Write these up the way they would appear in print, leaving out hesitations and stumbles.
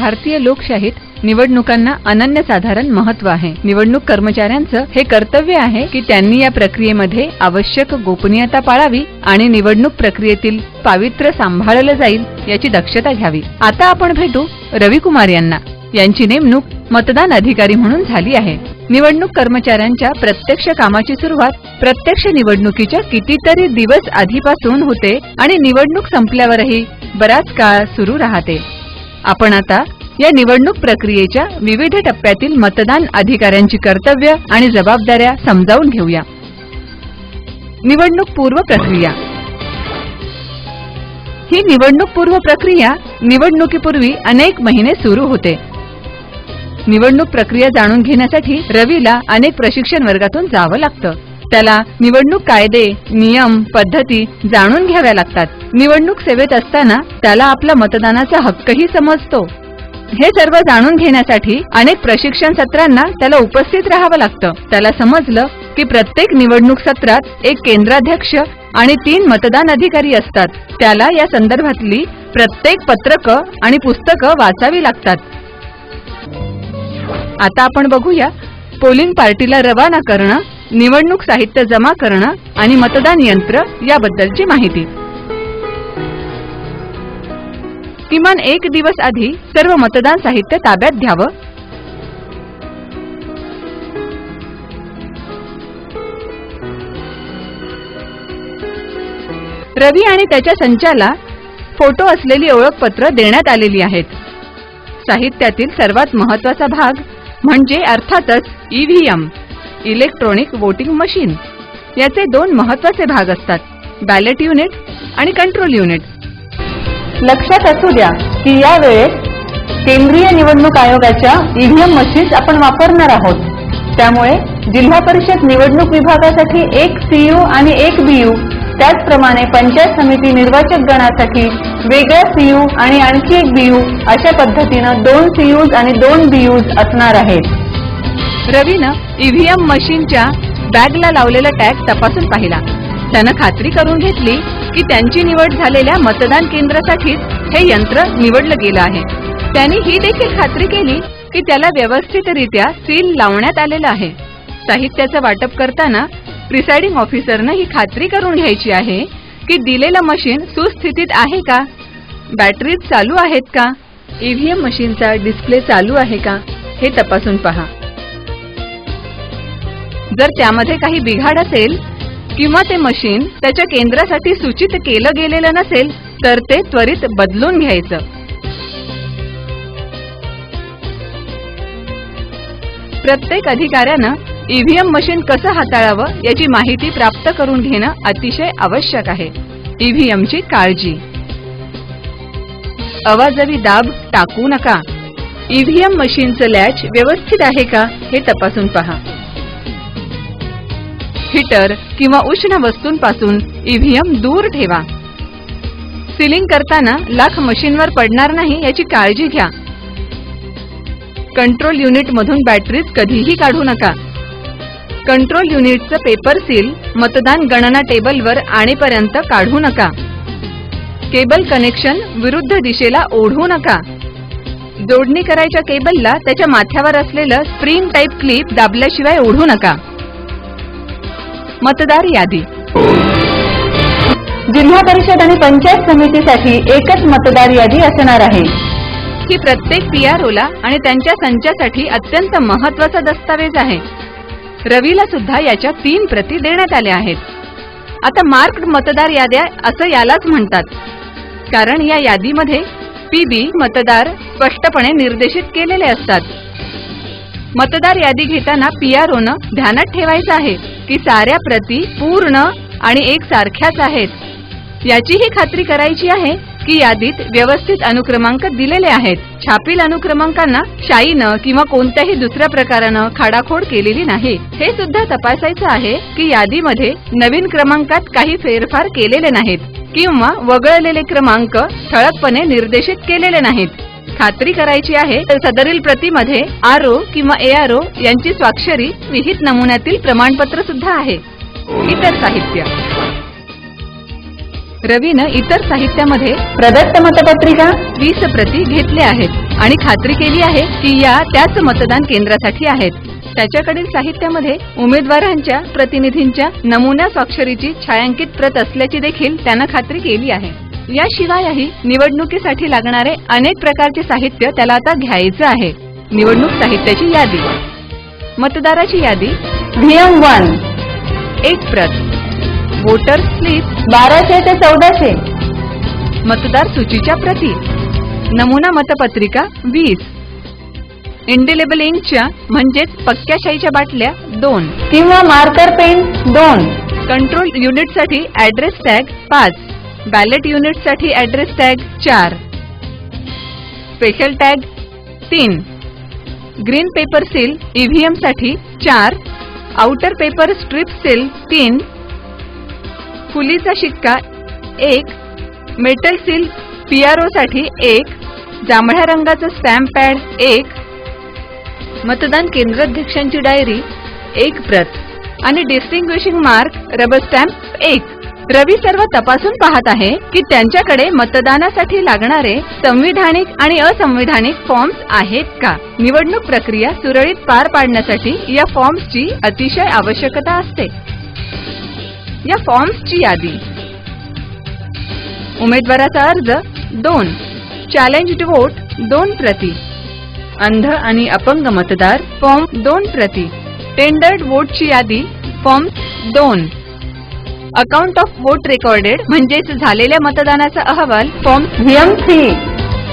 भारतीय लोकशाहीत निवडणुकांना अनन्यसाधारण महत्त्व आहे। निवडणूक कर्मचाऱ्यांचं हे कर्तव्य आहे की त्यांनी या प्रक्रियेमध्ये आवश्यक गोपनीयता पाळावी आणि निवडणूक प्रक्रियेतील पावित्र्य सांभाळलं जाईल याची दक्षता घ्यावी। आता आपण भेटू रविकुमार यांना। यांची नेमणूक मतदान अधिकारी म्हणून झाली आहे। निवडणूक कर्मचाऱ्यांच्या प्रत्यक्ष कामाची सुरुवात प्रत्यक्ष निवडणुकीच्या कितीतरी दिवस आधीपासून होते आणि निवडणूक संपल्यावरही बराच काळ सुरू राहते। आपण आता या निवडणूक प्रक्रियेच्या विविध टप्प्यातील मतदान अधिकाऱ्यांची कर्तव्य आणि जबाबदाऱ्या समजावून घेऊया। निवडणूक पूर्व प्रक्रिया। ही निवडणूक पूर्व प्रक्रिया निवडणुकीपूर्वी अनेक महिने सुरू होते। निवडणूक प्रक्रिया जाणून घेण्यासाठी रवीला अनेक प्रशिक्षण वर्गातून जावं लागतं। त्याला निवडणूक कायदे, नियम, पद्धती जाणून घ्याव्या लागतात। निवडणूक सेवेत असताना त्याला आपला मतदानाचा हक्कही समजतो। हे सर्व जाणून घेण्यासाठी अनेक प्रशिक्षण सत्रांना त्याला उपस्थित राहावं लागतं। त्याला समजलं की प्रत्येक निवडणूक सत्रात एक केंद्राध्यक्ष आणि 3 मतदान अधिकारी असतात। त्याला या संदर्भातली प्रत्येक पत्रकं आणि पुस्तकं वाचावी लागतात। आता आपण बघूया पोलिंग पार्टीला रवाना करणं, निवडणूक साहित्य जमा करणं आणि मतदान यंत्र याबद्दलची माहिती। किमान 1 दिवस आधी सर्व मतदान साहित्य ताब्यात घ्यावं। रवी आणि त्याच्या संचाला फोटो असलेली ओळखपत्र देण्यात आलेली आहेत। साहित्यातील सर्वात महत्त्वाचा भाग म्हणजे अर्थातच ईव्हीएम, इलेक्ट्रॉनिक वोटिंग मशीन। याचे 2 महत्त्वाचे भाग असतात, बॅलेट युनिट आणि कंट्रोल युनिट। लक्षात असू द्या की या वेळेस केंद्रीय निवडणूक आयोगाच्या ईव्हीएम मशीन्स आपण वापरणार आहोत। त्यामुळे जिल्हा परिषद निवडणूक विभागासाठी 1 सीयू आणि 1 बीयू, त्याचप्रमाणे पंचायत समिती निर्वाचक गणासाठी वेगळा सीयू आणि आणखी 1 बीयू, अशा पद्धतीनं 2 सीयूज आणि 2 बीयूज असणार आहेत। रवीनं ईव्हीएम मशीनच्या बॅगला लावलेला टॅग तपासून पाहिला। त्यानं खात्री करून घेतली की त्यांची निवड झालेल्या मतदान केंद्रासाठीच हे यंत्र निवडलं गेलं आहे। त्यांनी ही देखील खात्री केली की त्याला व्यवस्थितरित्या सील लावण्यात आलेलं आहे। साहित्याचं वाटप करताना प्रिसाइडिंग ऑफिसरनं ही खात्री करून घ्यायची आहे की दिलेलं मशीन सुस्थितीत आहे का, बॅटरीज चालू आहेत का, ईव्हीएम मशीनचा डिस्प्ले चालू आहे का हे तपासून पहा। जर त्यामध्ये काही बिघाड असेल किंवा ते मशीन त्याच्या केंद्रासाठी सूचित केलं गेलेलं नसेल तर ते त्वरित बदलून घ्यायचं। प्रत्येक अधिकाऱ्यानं ईव्हीएम मशीन कसं हाताळावं याची माहिती प्राप्त करून घेणं अतिशय आवश्यक आहे। ईव्हीएमची काळजी। अवाजवी दाब टाकू नका। ईव्हीएम मशीनचं लॅच व्यवस्थित आहे का हे तपासून पहा। हीटर किंवा उष्ण वस्तूंपासून ईव्हीएम दूर ठेवा। सीलिंग करताना लाख मशीनवर पडणार नाही याची काळजी घ्या। कंट्रोल युनिट मधून बॅटरीज कधीही काढू नका। कंट्रोल युनिटचं पेपर सील मतदान गणना टेबलवर आणेपर्यंत काढू नका। केबल कनेक्शन विरुद्ध दिशेला ओढू नका। जोडणी करायच्या केबलला त्याच्या माथ्यावर असलेलं स्प्रिंग टाइप क्लिप दाबल्याशिवाय ओढू नका। मतदार यादी। जिल्हा परिषद आणि पंचायत समितीसाठी एकच मतदार यादी असणार आहे। ही प्रत्येक पीआरओला आणि त्यांच्या संचासाठी अत्यंत महत्त्वाचा दस्तावेज आहे। रवीला सुद्धा याच्या 3 प्रती देण्यात आल्या आहेत। आता मार्क्ड मतदार याद्या असं यालाच म्हणतात, कारण या यादीमध्ये पीबी मतदार स्पष्टपणे निर्देशित केलेले असतात। मतदार यादी घेताना पीआरओनं ध्यानात ठेवायचं आहे की साऱ्या प्रती पूर्ण आणि एकसारख्याच आहेत। याचीही खात्री करायची आहे की यादीत व्यवस्थित अनुक्रमांक दिलेले आहेत। छापील अनुक्रमांकांना शाईनं किंवा कोणत्याही दुसऱ्या प्रकारानं खाडाखोड केलेली नाही। हे सुद्धा तपासायचं आहे की यादीमध्ये नवीन क्रमांकात काही फेरफार केलेले नाहीत किंवा वगळलेले क्रमांक ठळकपणे निर्देशित केलेले नाहीत। खात्री करायची आहे तर सदरील प्रतीमध्ये आरओ किंवा एआरओ यांची स्वाक्षरी विहित नमुन्यातील प्रमाणपत्र सुद्धा आहे। इतर साहित्य। रवीनं इतर साहित्यामध्ये प्रदत्त मतपत्रिका 20 प्रती घेतल्या आहेत आणि खात्री केली आहे की या त्याच मतदान केंद्रासाठी आहेत. त्याच्याकडील साहित्यामध्ये उमेदवारांच्या प्रतिनिधींच्या नमुना स्वाक्षरीची छायांकित प्रत असल्याची देखील त्यानं खात्री केली आहे. याशिवायही निवडणुकीसाठी लागणारे अनेक प्रकारचे साहित्य त्याला आता घ्यायचं आहे. निवडणूक साहित्याची यादी, मतदाराची यादी VM1 एक प्रत, वोटर स्लिप 1200 ते 1400, मतदार सूचीच्या प्रती, नमुना मतपत्रिका 20, इंडिलेबल इंकच्या म्हणजेच पक्क्या शाईच्या बाटल्या 2 किंवा मार्कर पेन 2, कंट्रोल युनिटसाठी ॲड्रेस टॅग 5, बॅलेट युनिटसाठी address tag 4, special tag 3, green pepper seal EVM साठी 4, आउटर पेपर स्ट्रिप सील 3, फुलीचा शिक्का 1, मेटल सील PRO साठी 1, जांभळ्या रंगाचा स्टॅम्प पॅड 1, मतदान केंद्राध्यक्षांची डायरी 1 प्रत आणि डिस्टिंग्विशिंग मार्क रबर स्टॅम्प 1. रवी सर्व तपासून पाहत आहे की त्यांच्याकडे मतदानासाठी लागणारे संविधानिक आणि असंविधानिक फॉर्म्स आहेत का. निवडणूक प्रक्रिया सुरळीत पार पाडण्यासाठी या फॉर्म्सची अतिशय आवश्यकता असते. या फॉर्म्सची यादी: उमेदवाराचा अर्ज 2, चॅलेंज्ड वोट 2 प्रती, अंध आणि अपंग मतदार फॉर्म 2 प्रती, टेंडर्ड वोटची यादी form 2, account of vote recorded म्हणजेच झालेल्या मतदानाचा अहवाल फॉर्म VM3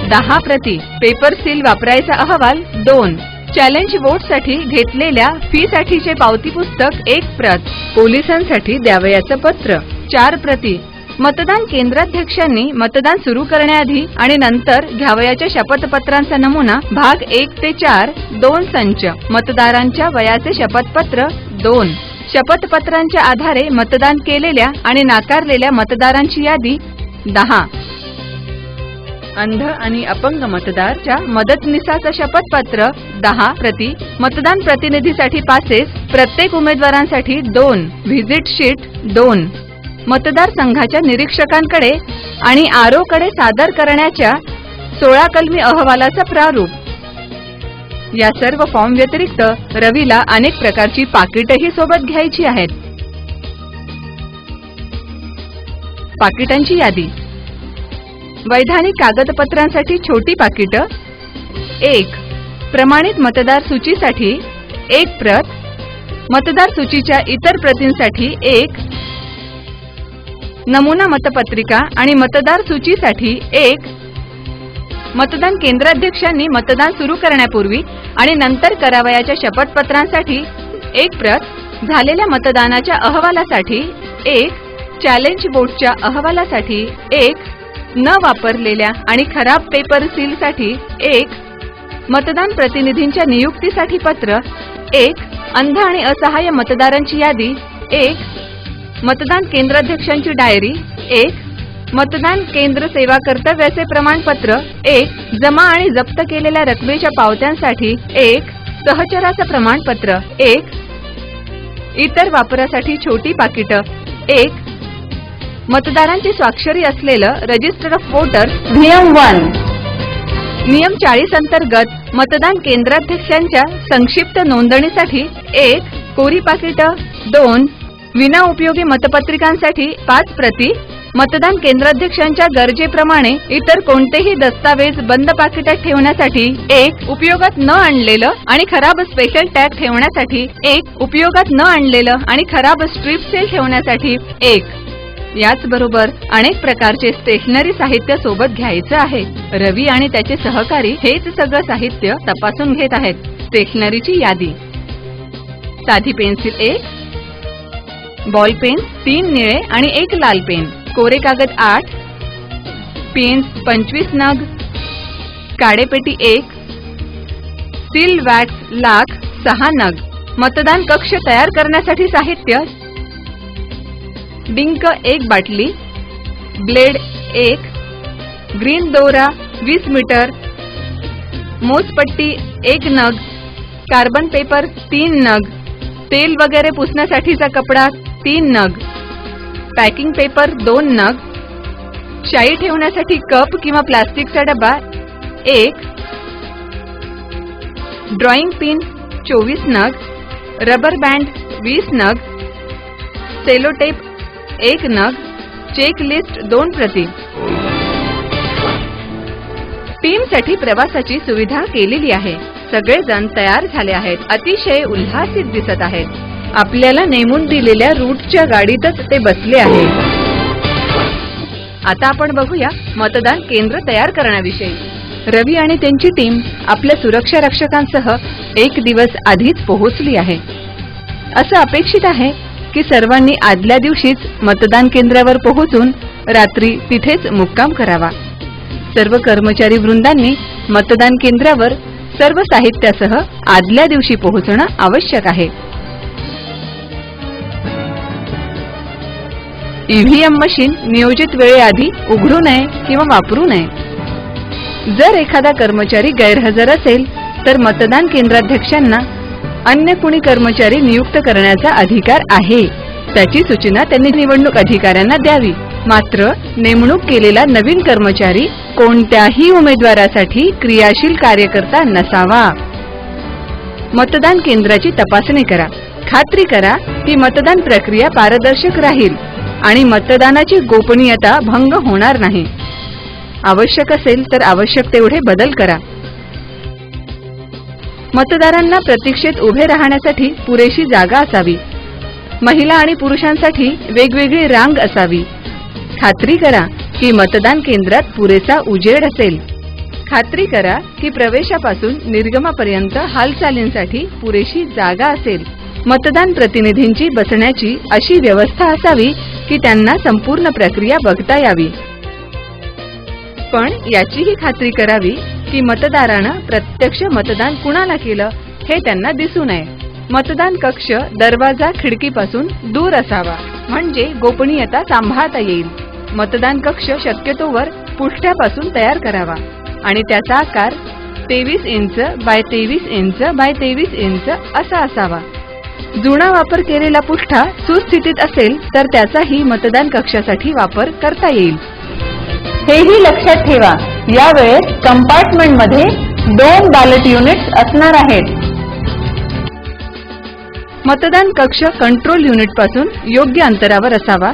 10 प्रती, पेपर सील वापरायचा अहवाल 2, चॅलेंज वोटसाठी घेतलेल्या फी साठीचे पावती पुस्तक 1 प्रत, पोलिसांसाठी द्यावयाचं पत्र 4 प्रती, मतदान केंद्राध्यक्षांनी मतदान सुरू करण्याआधी आणि नंतर घ्यावयाच्या शपथपत्रांचा नमुना भाग 1 ते 4 2 संच, मतदारांच्या वयाचे शपथपत्र 2, शपथपत्रांच्या आधारे मतदान केलेल्या आणि नाकारलेल्या मतदारांची यादी 10, अंध आणि अपंग मतदारच्या मदतनीसाचं शपथपत्र 10 प्रती, मतदान प्रतिनिधीसाठी पासेस प्रत्येक उमेदवारांसाठी 2, व्हिजिट शीट 2, मतदार संघाच्या निरीक्षकांकडे आणि RO कडे सादर करण्याच्या 16 कलमी अहवालाचा प्रारूप. या सर्व फॉर्म व्यतिरिक्त रवीला अनेक प्रकारची पाकिटही सोबत घ्यायची आहेत. पाकिटांची यादी: वैधानिक कागदपत्रांसाठी छोटी पाकिटं 1, प्रमाणित मतदार सूचीसाठी 1 प्रत, मतदार सूचीच्या इतर प्रतींसाठी 1, नमुना मतपत्रिका आणि मतदार सूचीसाठी 1, मतदान केंद्राध्यक्षांनी मतदान सुरू करण्यापूर्वी आणि नंतर करावयाच्या शपथपत्रांसाठी 1 प्रत, झालेल्या मतदानाच्या अहवालासाठी 1, चॅलेंज वोटच्या अहवालासाठी 1, न वापरलेल्या आणि खराब पेपर सीलसाठी 1, मतदान प्रतिनिधींच्या नियुक्तीसाठी पत्र 1, अंध आणि असहाय्य मतदारांची यादी 1, मतदान केंद्राध्यक्षांची डायरी 1, मतदान केंद्र सेवा कर्तव्याचे प्रमाणपत्र 1, जमा आणि जप्त केलेल्या रकमेच्या पावत्यांसाठी 1, सहचराचं प्रमाणपत्र 1, इतर वापरासाठी छोटी पाकिटं 1, मतदारांची स्वाक्षरी असलेलं रजिस्टर ऑफ वोटर्स VM1 नियम 40 अंतर्गत मतदान केंद्राध्यक्षांच्या संक्षिप्त नोंदणीसाठी 1, कोरी पाकिटं 2, विनाउपयोगी मतपत्रिकांसाठी 5 प्रती, मतदान केंद्राध्यक्षांच्या गरजेप्रमाणे इतर कोणतेही दस्तावेज बंद पाकिटात ठेवण्यासाठी 1, उपयोगात न आणलेलं आणि खराब स्पेशल टॅग ठेवण्यासाठी 1, उपयोगात न आणलेलं आणि खराब स्ट्रिप सेल ठेवण्यासाठी 1. याचबरोबर अनेक प्रकारचे स्टेशनरी साहित्य सोबत घ्यायचं आहे. रवी आणि त्याचे सहकारी हेच सगळं साहित्य तपासून घेत आहेत. स्टेशनरीची यादी: साधी पेन्सिल 1, बॉल पेन 3 निळे आणि 1 लाल पेन, कोरे कागद 8, पेन्स 25 नग, काडेपेटी 1, सील वॅक्स लाख 6 नग, मतदान कक्ष तयार करण्यासाठी साहित्य: डिंक 1 बाटली, ब्लेड 1, ग्रीन दोरा 20 मीटर, मोजपट्टी 1 नग, कार्बन पेपर 3 नग, तेल वगैरे पुसण्यासाठीचा कपडा 3 नग, पॅकिंग पेपर 2 नग, शाई ठेवण्यासाठी कप किंवा प्लास्टिकचा डबा 1, ड्रॉइंग पिन 24 नग, रबर बँड 20 नग, सेलो टेप 1 नग, चेक लिस्ट 2 प्रती. टीमसाठी प्रवासाची सुविधा केलेली आहे. सगळेजण तयार झाले आहेत. अतिशय उल्हासित दिसत आहेत. आपल्याला नेमून दिलेल्या रूटच्या गाडीतच ते बसले आहेत. आता आपण बघूया मतदान केंद्र तयार करण्याविषयी. रवी आणि त्यांची टीम आपल्या सुरक्षा रक्षकांसह 1 दिवस आधीच पोहोचली आहे. असं अपेक्षित आहे की सर्वांनी आदल्या दिवशीच मतदान केंद्रावर पोहोचून रात्री तिथेच मुक्काम करावा. सर्व कर्मचारी वृंदांनी मतदान केंद्रावर सर्व साहित्यासह आदल्या दिवशी पोहोचणं आवश्यक आहे. ईव्हीएम मशीन नियोजित वेळेआधी उघडू नये किंवा वापरू नये. जर एखादा कर्मचारी गैरहजर असेल तर मतदान केंद्राध्यक्षांना अन्य कुणी कर्मचारी नियुक्त करण्याचा अधिकार आहे. त्याची सूचना त्यांनी निवडणूक अधिकाऱ्यांना द्यावी. मात्र नेमणूक केलेला नवीन कर्मचारी कोणत्याही उमेदवारासाठी क्रियाशील कार्यकर्ता नसावा. मतदान केंद्राची तपासणी करा. खात्री करा की मतदान प्रक्रिया पारदर्शक राहील आणि मतदानाची गोपनीयता भंग होणार नाही. आवश्यक असेल तर आवश्यक तेवढे बदल करा. मतदारांना प्रतीक्षेत उभे राहण्यासाठी पुरेशी जागा असावी. महिला आणि पुरुषांसाठी वेगवेगळी रांग असावी. खात्री करा की मतदान केंद्रात पुरेसा उजेड असेल. खात्री करा की प्रवेशापासून निर्गमापर्यंत हालचालींसाठी पुरेशी जागा असेल. मतदान प्रतिनिधींची बसण्याची अशी व्यवस्था असावी की त्यांना संपूर्ण प्रक्रिया बघता यावी. पण याचीही खात्री करावी की मतदारानं प्रत्यक्ष मतदान कुणाला केलं हे त्यांना दिसू नये. मतदान कक्ष दरवाजा खिडकीपासून दूर असावा म्हणजे गोपनीयता सांभाळता येईल. मतदान कक्ष शक्यतोवर पुठ्ठ्यापासून तयार करावा आणि त्याचा आकार 23 inch by 23 inch by 23 inch असा असावा. जुना वापर केलेला पुठ्ठा सुस्थितीत असेल तर त्याचाही मतदान कक्षासाठी वापर करता येईल. हेही लक्षात ठेवा, यावेळेस कंपार्टमेंटमध्ये 2 बॅलेट युनिट्स असणार आहेत. मतदान कक्ष कंट्रोल युनिट पासून योग्य अंतरावर असावा.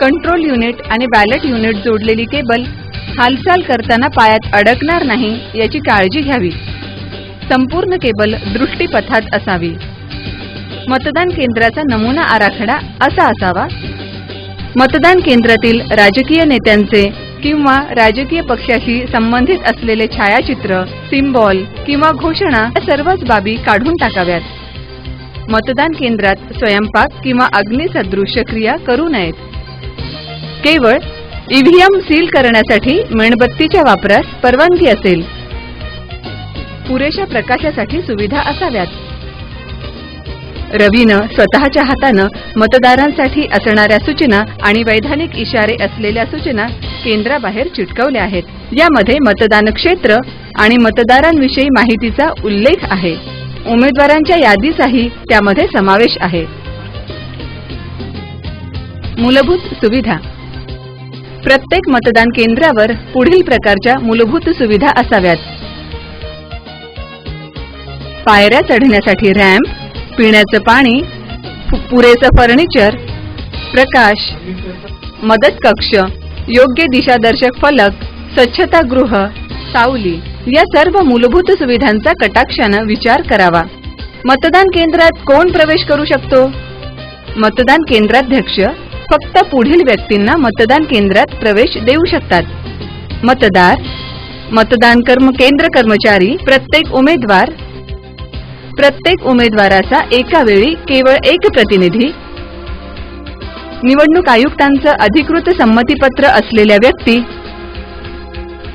कंट्रोल युनिट आणि बॅलेट युनिट जोडलेली केबल हालचाल करताना पायात अडकणार नाही याची काळजी घ्यावी. संपूर्ण केबल दृष्टीपथात असावी. मतदान केंद्राचा नमुना आराखडा असा असावा. मतदान केंद्रातील राजकीय नेत्यांचे किंवा राजकीय पक्षाशी संबंधित असलेले छायाचित्र, सिम्बॉल किंवा घोषणा या सर्वच बाबी काढून टाकाव्यात. मतदान केंद्रात स्वयंपाक किंवा अग्निसदृश्य क्रिया करू नयेत. केवळ ईव्हीएम सील करण्यासाठी मेणबत्तीच्या वापरास परवानगी असेल. पुरेशा प्रकाशासाठी सुविधा असाव्यात. रवीनं स्वतःच्या हातानं मतदारांसाठी असणाऱ्या सूचना आणि वैधानिक इशारे असलेल्या सूचना केंद्राबाहेर चिटकवल्या आहेत. यामध्ये मतदान क्षेत्र आणि मतदारांविषयी माहितीचा उल्लेख आहे. उमेदवारांच्या यादीचाही त्यामध्ये समावेश आहे. मूलभूत सुविधा. प्रत्येक मतदान केंद्रावर पुढील प्रकारच्या मूलभूत सुविधा असाव्यात. पायऱ्या चढण्यासाठी रॅम्प, पिण्याचं पाणी, पुरेसं फर्निचर, प्रकाश, मदत कक्ष, योग्य दिशादर्शक फलक, स्वच्छतागृह, सावली या सर्व मूलभूत सुविधांचा कटाक्षानं विचार करावा. मतदान केंद्रात कोण प्रवेश करू शकतो? मतदान केंद्राध्यक्ष फक्त पुढील व्यक्तींना मतदान केंद्रात प्रवेश देऊ शकतात. मतदार, मतदान केंद्र कर्मचारी, प्रत्येक उमेदवाराचा एका वेळी केवळ एक प्रतिनिधी, निवडणूक आयुक्तांचं अधिकृत संमतीपत्र असलेल्या व्यक्ती,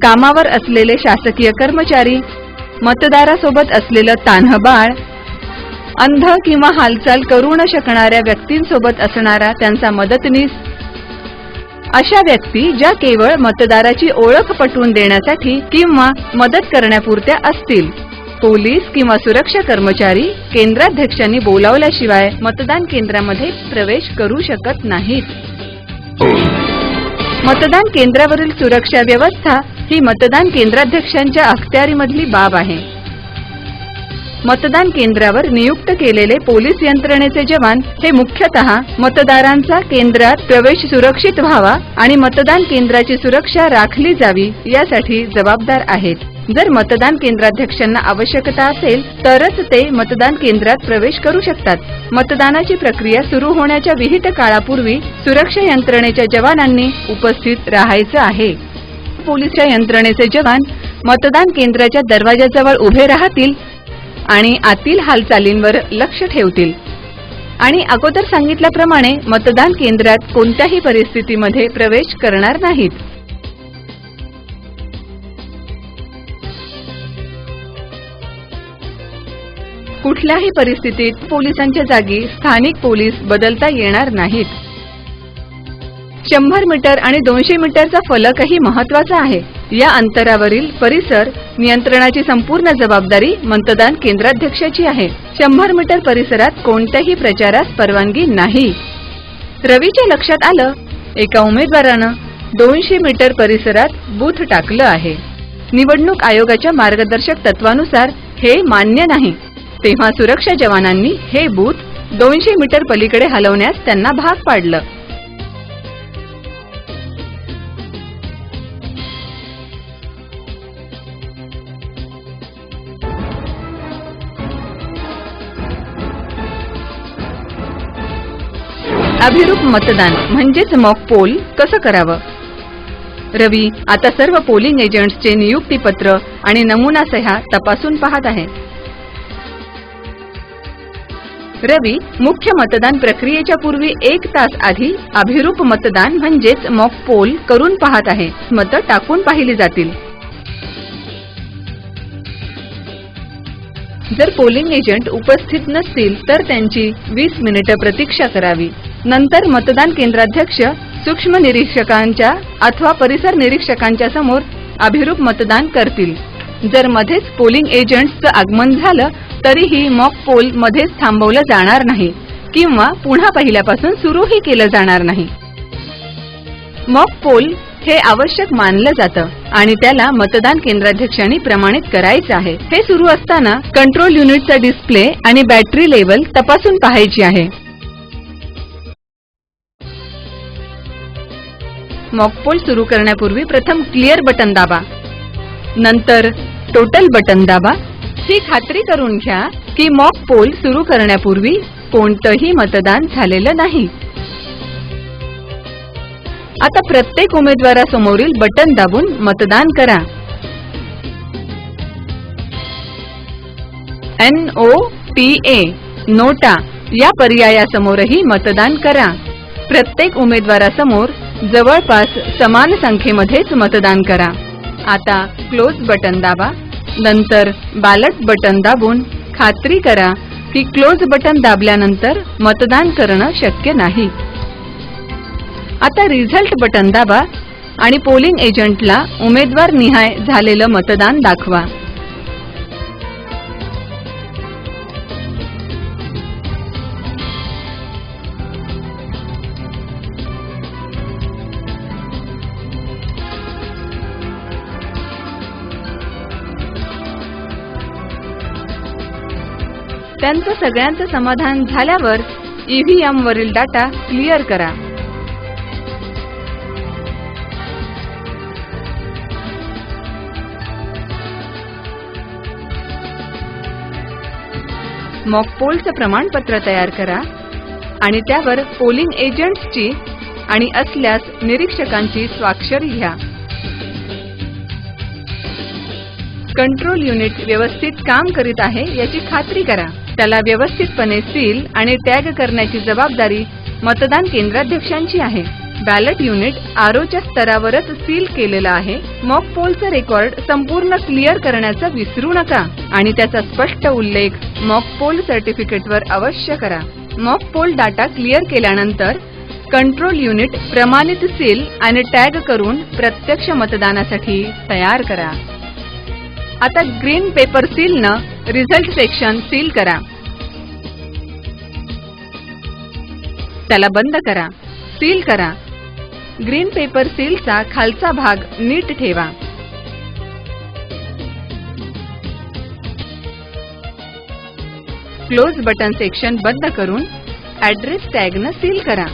कामावर असलेले शासकीय कर्मचारी, मतदारासोबत असलेलं तान्ह बाळ, अंध किंवा हालचाल करू न शकणाऱ्या व्यक्तींसोबत असणारा त्यांचा मदतनीस, अशा व्यक्ती ज्या केवळ मतदाराची ओळख पटवून देण्यासाठी किंवा मदत करण्यापुरत्या असतील. पोलीस किंवा सुरक्षा कर्मचारी केंद्राध्यक्षांनी बोलावल्याशिवाय मतदान केंद्रामध्ये प्रवेश करू शकत नाहीत. मतदान केंद्रावरील सुरक्षा व्यवस्था ही मतदान केंद्राध्यक्षांच्या अखत्यारीमधली बाब आहे. मतदान केंद्रावर नियुक्त केलेले पोलीस यंत्रणेचे जवान हे मुख्यतः मतदारांचा केंद्रात प्रवेश सुरक्षित व्हावा आणि मतदान केंद्राची सुरक्षा राखली जावी यासाठी जबाबदार आहेत. जर मतदान केंद्राध्यक्षांना आवश्यकता असेल तरच ते मतदान केंद्रात प्रवेश करू शकतात. मतदानाची प्रक्रिया सुरू होण्याच्या विहित काळापूर्वी सुरक्षा यंत्रणेच्या जवानांनी उपस्थित राहायचं आहे. पोलीसच्या यंत्रणेचे जवान मतदान केंद्राच्या दरवाजाजवळ उभे राहतील आणि आतील हालचालींवर लक्ष ठेवतील आणि अगोदर सांगितल्याप्रमाणे मतदान केंद्रात कोणत्याही परिस्थितीमध्ये प्रवेश करणार नाहीत. कुठल्याही परिस्थितीत पोलिसांच्या जागी स्थानिक पोलीस बदलता येणार नाहीत. 100 मीटर आणि 200 मीटरचा फलकही महत्त्वाचा आहे. या अंतरावरील परिसर नियंत्रणाची संपूर्ण जबाबदारी मतदान केंद्राध्यक्षाची आहे. 100 मीटर परिसरात कोणत्याही प्रचारास परवानगी नाही. रवीच्या लक्षात आलं, एका उमेदवारानं 200 मीटर परिसरात बूथ टाकलं आहे. निवडणूक आयोगाच्या मार्गदर्शक तत्वानुसार हे मान्य नाही. तेव्हा सुरक्षा जवानांनी हे बूथ 200 मीटर पलीकडे हलवण्यास त्यांना भाग पाडलं. अभिरूप मतदान म्हणजेच मॉक पोल कसं करावं? रवी आता सर्व पोलिंग एजंट्सचे नियुक्तीपत्र आणि नमुना सह्या तपासून पाहत आहे. रवी मुख्य मतदान प्रक्रियेच्या पूर्वी 1 तास आधी अभिरूप मतदान म्हणजेच मॉक पोल करून पाहत आहे. मतं टाकून पाहिली जातील. जर पोलिंग एजंट उपस्थित नसतील तर त्यांची 20 मिनिटं प्रतीक्षा करावी. नंतर मतदान केंद्राध्यक्ष सूक्ष्म निरीक्षकांच्या अथवा परिसर निरीक्षकांच्या समोर अभिरूप मतदान करतील. जर मध्येच पोलिंग एजंट्सचं आगमन झालं तरीही मॉक पोल मध्येच थांबवलं जाणार नाही किंवा पुन्हा पहिल्यापासून सुरूही केलं जाणार नाही. मॉक पोल हे आवश्यक मानलं जातं आणि त्याला मतदान केंद्राध्यक्षांनी प्रमाणित करायचं आहे. हे सुरू असताना कंट्रोल युनिटचा डिस्प्ले आणि बॅटरी लेवल तपासून पाहायची आहे. मॉक पोल सुरू करण्यापूर्वी प्रथम क्लिअर बटन दाबा, नंतर टोटल बटन दाबा. ही खात्री करून घ्या की मॉक पोल सुरू करण्यापूर्वी कोणतंही मतदान झालेलं नाही. आता प्रत्येक उमेदवारासमोरील बटन दाबून मतदान करा. NOTA नोटा या पर्यायासमोरही मतदान करा. प्रत्येक उमेदवारासमोर जवळपास समान संख्येमध्येच मतदान करा. आता क्लोज बटन दाबा, नंतर बॅलट बटन दाबून खात्री करा की क्लोज बटन दाबल्यानंतर मतदान करणं शक्य नाही. आता रिझल्ट बटन दाबा आणि पोलिंग एजंटला उमेदवार निहाय झालेलं मतदान दाखवा. त्यांचं सगळ्यांचं समाधान झाल्यावर EVM वरील डाटा क्लिअर करा. मॉक पोलचं प्रमाणपत्र तयार करा आणि त्यावर पोलिंग एजंट्सची आणि असल्यास निरीक्षकांची स्वाक्षरी घ्या. कंट्रोल युनिट व्यवस्थित काम करीत आहे याची खात्री करा. त्याला व्यवस्थितपणे सील आणि टॅग करण्याची जबाबदारी मतदान केंद्राध्यक्षांची आहे. बॅलट युनिट ROच्या स्तरावरच सील केलेलं आहे. मॉक पोलचा रेकॉर्ड संपूर्ण क्लिअर करण्याचं विसरू नका आणि त्याचा स्पष्ट उल्लेख मॉक पोल सर्टिफिकेटवर अवश्य करा. मॉक पोल डाटा क्लिअर केल्यानंतर कंट्रोल युनिट प्रमाणित सील आणि टॅग करून प्रत्यक्ष मतदानासाठी तयार करा. आता ग्रीन पेपर सीलनं रिझल्ट सेक्शन सील करा. त्याला बंद करा, सील करा ग्रीन पेपर सीलचा खालचा भाग नीट ठेवा. क्लोज बटन सेक्शन बंद करून ॲड्रेस टॅगनं सील करा.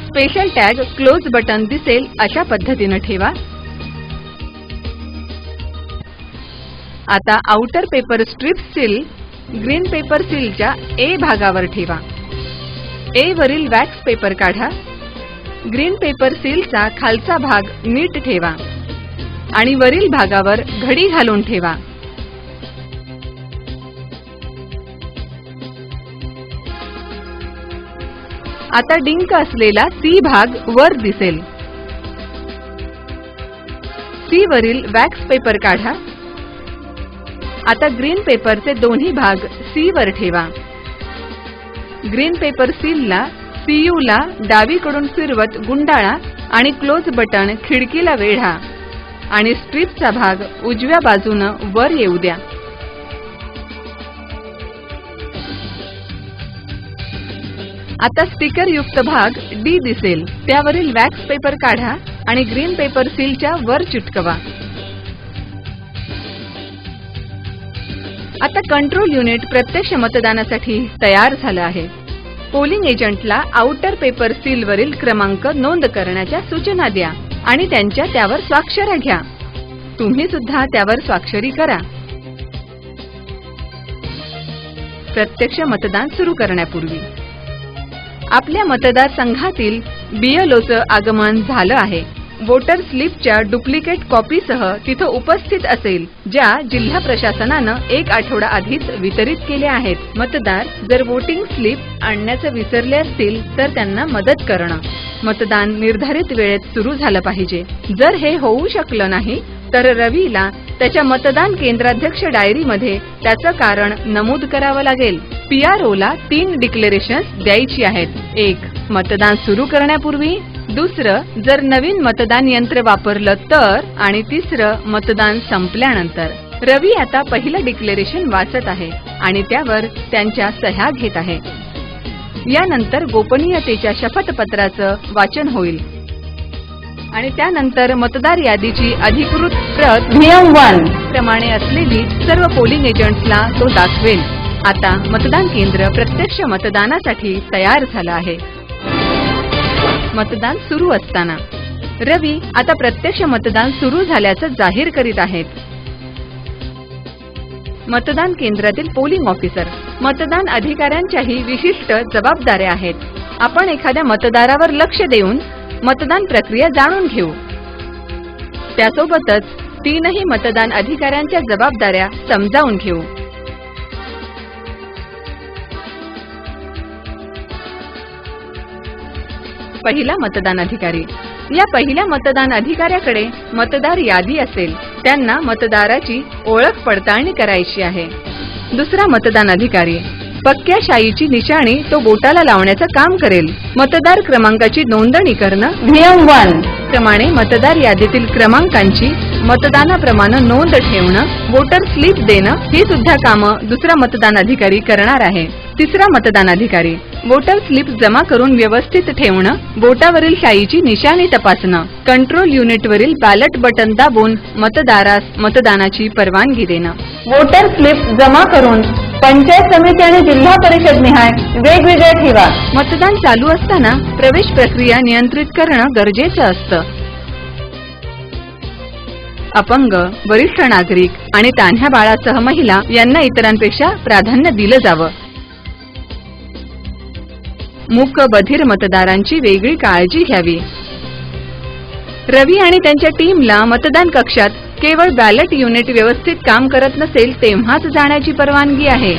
स्पेशल टॅग क्लोज बटन दिसेल अशा पद्धतीनं ठेवा. आता outer paper strip seal green paper सीलच्या ए भागावर ठेवा. ए वरील वॅक्स पेपर काढा. ग्रीन पेपर सीलचा खालचा भाग नीट ठेवा आणि वरील भागावर घडी घालून ठेवा. आता डिंक असलेला सी भाग वर दिसेल. सी वरील वॅक्स पेपर काढा. आता ग्रीन पेपरचे दोन्ही भाग सी वर ठेवा. ग्रीन पेपर सीलला सीयू ला डावीकडून फिरवत गुंडाळा आणि क्लोज बटन खिडकीला वेढा आणि स्ट्रिपचा भाग उजव्या बाजूनं वर येऊ द्या. आता स्टिकर युक्त भाग डी दिसेल. त्यावरील वॅक्स पेपर काढा आणि ग्रीन पेपर सीलच्या वर चिटकवा. आता कंट्रोल युनिट प्रत्यक्ष मतदानासाठी तयार झालं आहे. पोलिंग एजंटला आउटर पेपर सीलवरील क्रमांक नोंद करण्याच्या सूचना द्या आणि त्यांच्या त्यावर स्वाक्षऱ्या घ्या. तुम्ही सुद्धा त्यावर स्वाक्षरी करा. प्रत्यक्ष मतदान सुरू करण्यापूर्वी आपल्या मतदारसंघातील BLOचं आगमन झालं आहे. वोटर स्लिपच्या डुप्लिकेट कॉपीसह तिथं उपस्थित असेल, ज्या जिल्हा प्रशासनानं 1 आठवडा आधीच वितरित केल्या आहेत. मतदार जर वोटिंग स्लिप आणण्याचं विसरले असतील तर त्यांना मदत करणं. मतदान निर्धारित वेळेत सुरू झालं पाहिजे. जर हे होऊ शकलं नाही तर रवीला त्याच्या मतदान केंद्राध्यक्ष डायरीमध्ये त्याचं कारण नमूद करावं लागेल. PROला 3 डिक्लेरेशन्स द्यायची आहेत. 1. मतदान सुरू करण्यापूर्वी. दुसरं, जर नवीन मतदान यंत्र वापरलं तर. आणि तिसरं, मतदान संपल्यानंतर. रवी आता पहिलं डिक्लेरेशन वाचत आहे आणि त्यावर त्यांच्या सह्या घेत आहे. यानंतर गोपनीयतेच्या शपथपत्राचं वाचन होईल आणि त्यानंतर मतदार यादीची अधिकृत प्रत नियम 1 प्रमाणे असलेली सर्व पोलिंग एजंट्सला तो दाखवेल. आता मतदान केंद्र प्रत्यक्ष मतदानासाठी तयार झालं आहे. मतदान सुरू असताना रवी आता प्रत्यक्ष मतदान सुरू झाल्याचं जाहीर करीत आहेत. मतदान केंद्रातील पोलिंग ऑफिसर मतदान अधिकाऱ्यांच्याही विशिष्ट जबाबदाऱ्या आहेत. आपण एखाद्या मतदारावर लक्ष देऊन मतदान प्रक्रिया जाणून घेऊ. त्यासोबतच 3ही मतदान अधिकाऱ्यांच्या जबाबदाऱ्या समजावून घेऊ. पहिला मतदान अधिकारी. या पहिल्या मतदान अधिकाऱ्याकडे मतदार यादी असेल. त्यांना मतदाराची ओळख पडताळणी करायची आहे. दुसरा मतदान अधिकारी पक्क्या शाईची निशाणी तो बोटाला लावण्याचं काम करेल. मतदार क्रमांकाची नोंदणी करणं. नियम 1 प्रमाणे मतदार यादीतील क्रमांकांची मतदानाप्रमाणे नोंद ठेवणं. वोटर स्लिप देणं ही सुद्धा कामं दुसरा मतदान अधिकारी करणार आहे. तिसरा मतदान अधिकारी वोटर स्लिप जमा करून व्यवस्थित ठेवणं. बोटावरील शाईची निशाणी तपासणं. कंट्रोल युनिटवरील बॅलेट बटन दाबून मतदारास मतदानाची परवानगी देणं. वोटर स्लिप जमा करून पंचायत समिती आणि जिल्हा परिषद निहाय वेगवेगळ्या ठेवा. मतदान चालू असताना प्रवेश प्रक्रिया नियंत्रित करणं गरजेचं असतं. अपंग, वरिष्ठ नागरिक आणि तान्ह्या बाळासह महिला यांना इतरांपेक्षा प्राधान्य दिलं जावं. मूक बधिर मतदारांची वेगळी काळजी घ्यावी. रवी आणि त्यांच्या टीमला मतदान कक्षात केवळ बॅलेट युनिट व्यवस्थित काम करत नसेल तेव्हाच जाण्याची परवानगी आहे.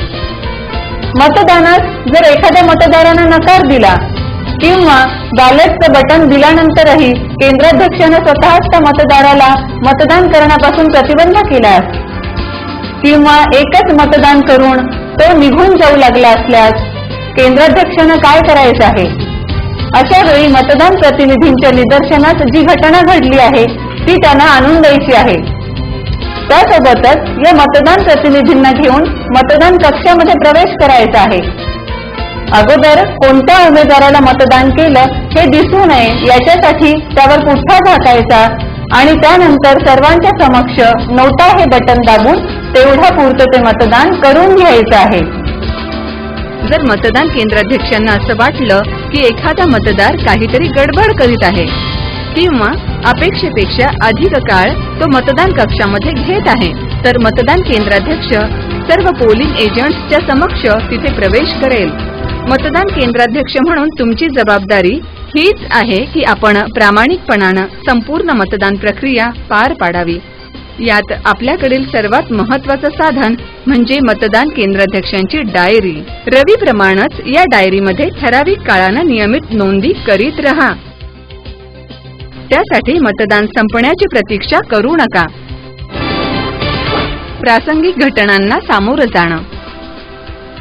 मतदानास जर एखाद्या मतदारानं नकार दिला किंवा बॅलेटचं बटन दिल्यानंतरही केंद्राध्यक्षानं स्वतःच त्या मतदाराला मतदान करण्यापासून प्रतिबंध केल्यास किंवा एकच मतदान करून तो निघून जाऊ लागला असल्यास केंद्राध्यक्षानं काय करायचं आहे? अशा वेळी मतदान प्रतिनिधींच्या निदर्शनास जी घटना घडली आहे ती त्यांना आणून द्यायची आहे. त्यासोबतच या मतदान प्रतिनिधींना घेऊन मतदान कक्षामध्ये प्रवेश करायचा आहे. अगोदर कोणत्या उमेदवाराला मतदान केलं हे दिसू नये याच्यासाठी त्यावर पुठ्ठा टाकायचा आणि त्यानंतर सर्वांच्या समक्ष नोटा हे बटन दाबून तेवढ्या पुरतं ते मतदान करून घ्यायचं आहे. जर मतदान केंद्राध्यक्षांना असं वाटलं की एखादा मतदार काहीतरी गडबड करीत आहे किंवा अपेक्षेपेक्षा अधिक काळ तो मतदान कक्षामध्ये घेत आहे, तर मतदान केंद्राध्यक्ष सर्व पोलिंग एजंट्सच्या समक्ष तिथे प्रवेश करेल. मतदान केंद्राध्यक्ष म्हणून तुमची जबाबदारी हीच आहे की आपण प्रामाणिकपणानं संपूर्ण मतदान प्रक्रिया पार पाडावी. यात आपल्याकडील सर्वात महत्त्वाचं साधन म्हणजे मतदान केंद्राध्यक्षांची डायरी. रवीप्रमाणेच या डायरीमध्ये ठराविक काळानं नियमित नोंदी करीत रहा. त्यासाठी मतदान संपण्याची प्रतीक्षा करू नका. प्रासंगिक घटनांना सामोरं जाणं.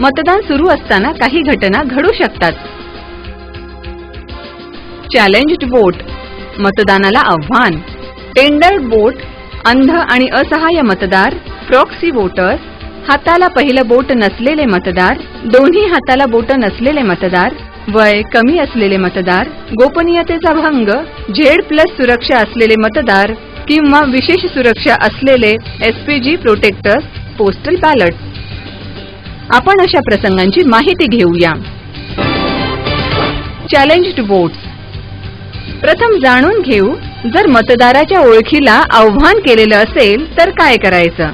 मतदान सुरू असताना काही घटना घडू शकतात. चॅलेंज्ड वोट, मतदानाला आव्हान. टेंडर्ड वोट, अंध आणि असहाय्य मतदार, प्रॉक्सी वोटर्स, हाताला पहिलं बोट नसलेले मतदार, दोन्ही हाताला बोट नसलेले मतदार, वय कमी असलेले मतदार, गोपनीयतेचा भंग, झेड+ सुरक्षा असलेले मतदार किंवा विशेष सुरक्षा असलेले एसपीजी प्रोटेक्टर्स, पोस्टल बॅलट. आपण अशा प्रसंगांची माहिती घेऊया. Challenged votes. प्रथम जाणून घेऊ, जर मतदाराच्या ओळखीला आव्हान केलेलं असेल तर काय करायचं.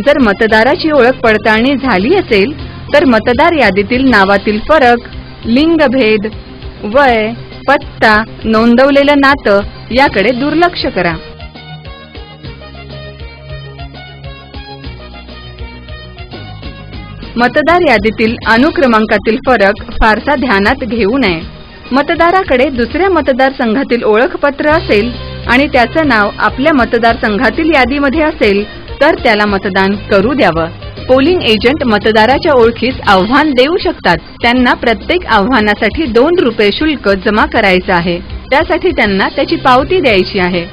जर मतदाराची ओळख पडताळणी झाली असेल तर मतदार यादीतील नावातील फरक, लिंगभेद, वय, पत्ता, नोंदवलेलं नातं याकडे दुर्लक्ष करा. मतदार यादीतील अनुक्रमांकातील फरक फारसा ध्यानात घेऊ नये. मतदाराकडे दुसऱ्या मतदारसंघातील ओळखपत्र असेल आणि त्याचं नाव आपल्या मतदारसंघातील यादीमध्ये असेल तर त्याला मतदान करू द्यावं. पोलिंग एजंट मतदाराच्या ओळखीस आव्हान देऊ शकतात. त्यांना प्रत्येक आव्हानासाठी 2 रुपये शुल्क जमा करायचं आहे. त्यासाठी त्यांना त्याची पावती द्यायची आहे.